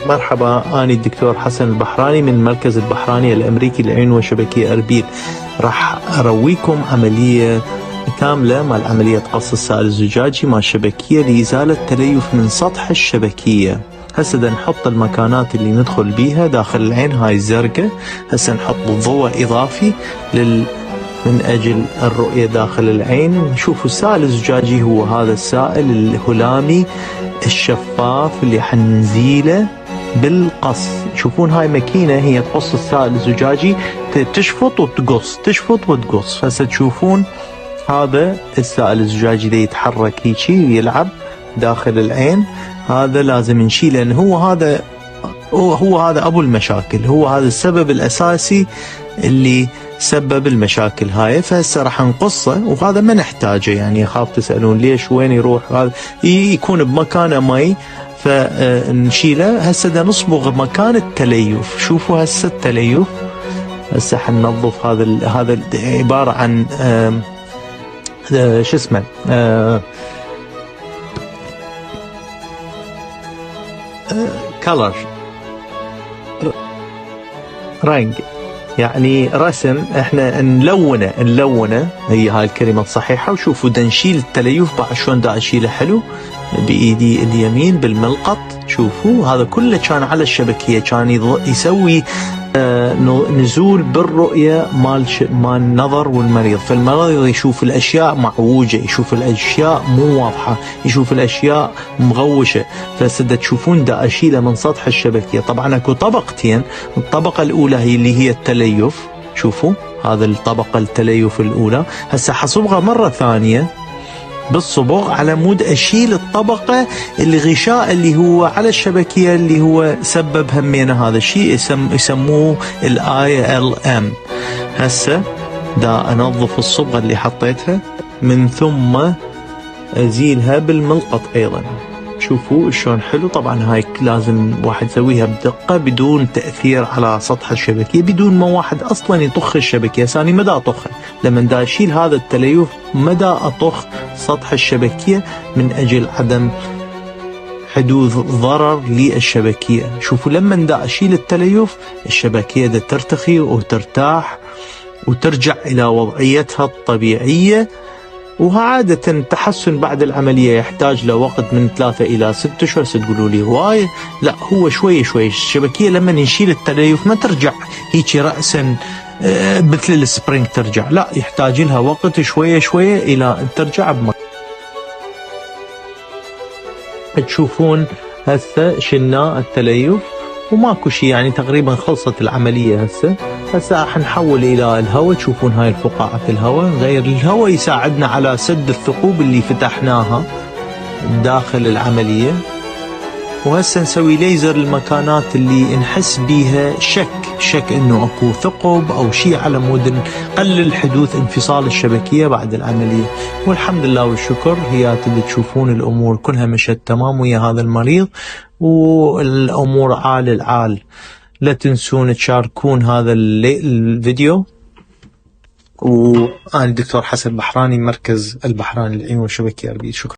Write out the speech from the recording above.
مرحبا، أنا الدكتور حسن البحراني من المركز البحراني الأمريكي للعيون والشبكية أربيل. راح أرويكم عملية كاملة مال عملية قص السائل الزجاجي مال الشبكية لإزالة تليف من سطح الشبكية. هسه دا نحط المكانات اللي ندخل بيها داخل العين، هاي الزرقاء. هسه نحط ضوء إضافي من أجل الرؤية داخل العين. شوفوا السائل الزجاجي هو هذا السائل الهلامي الشفاف اللي حنزيله بالقص. تشوفون هاي ماكينة هي تقص السائل الزجاجي، تشفط وتقص تشفط وتقص. هسه تشوفون هذا السائل الزجاجي دا يتحرك هيجي ويلعب داخل العين. هذا لازم نشيله لأن هو هذا أبو المشاكل، هو هذا السبب الأساسي اللي سبب المشاكل هاي. فهسه راح نقصه، وهذا ما نحتاجه. يعني أخاف تسألون ليش وين يروح، هذا يكون بمكانه مي فنشيله. هسه دا نصبغ مكان التليف. شوفوا هسه التليف، هسه حننظف هذا عبارة عن شو اسمه كلر، رنج، يعني رسم. احنا نلونه هي هاي الكلمة الصحيحة. وشوفوا دا نشيل التليف بعد شلون دا اشيله حلو بايدي اليمين بالملقط. شوفوا هذا كله كان على الشبكية، كان يسوي نزول بالرؤية مال النظر والمريض. فالمريض يشوف الأشياء معوجة، يشوف الأشياء مو واضحة، يشوف الأشياء مغوشة. فسدا تشوفون دا أشيله من سطح الشبكية. طبعا اكو طبقتين، الطبقة الأولى هي اللي هي التليف. شوفوا هذا الطبقة التليف الأولى. هسه حصبغها مرة ثانية بالصبغ على مود أشيل الطبقة الغشاء اللي هو على الشبكية اللي هو سبب همينا هذا الشيء، يسموه ILM. هسه دا أنظف الصبغة اللي حطيتها من ثم أزيلها بالملقط أيضا. شوفوا شلون حلو. طبعا هاي لازم واحد يسويها بدقة بدون تأثير على سطح الشبكية، بدون ما واحد أصلا يطخ الشبكية. ثاني مدى أطخها لما دا أشيل هذا التليف، مدى أطخ سطح الشبكية من أجل عدم حدوث ضرر للشبكية. شوفوا لما دا أشيل التليف الشبكية دا ترتخي وترتاح وترجع إلى وضعيتها الطبيعية. وعادة تحسن بعد العملية يحتاج له وقت من 3 إلى 6 أشهر. تقولوا لي هواي، لا هو شوي شوي. الشبكية لما نشيل التليف ما ترجع هيك رأسا مثل السبرينج ترجع، لا يحتاج لها وقت شوية شوية إلى أن ترجع بمكان. تشوفون هسه شلنا التليف وماكو شيء، يعني تقريبا خلصت العملية. هسه حنحول إلى الهواء. تشوفون هاي الفقاعة الهواء، غير الهواء يساعدنا على سد الثقوب اللي فتحناها داخل العملية. وهسه نسوي ليزر المكانات اللي نحس بيها شك انه اكو ثقب او شيء، على مود نقلل حدوث انفصال الشبكية بعد العملية. والحمد لله والشكر، هي تشوفون الامور كلها مشت تمام ويا هذا المريض، والامور عال العال. لا تنسون تشاركون هذا الفيديو. وأنا الدكتور حسن البحراني، مركز البحراني للعيون والشبكية أربيل. شكرا.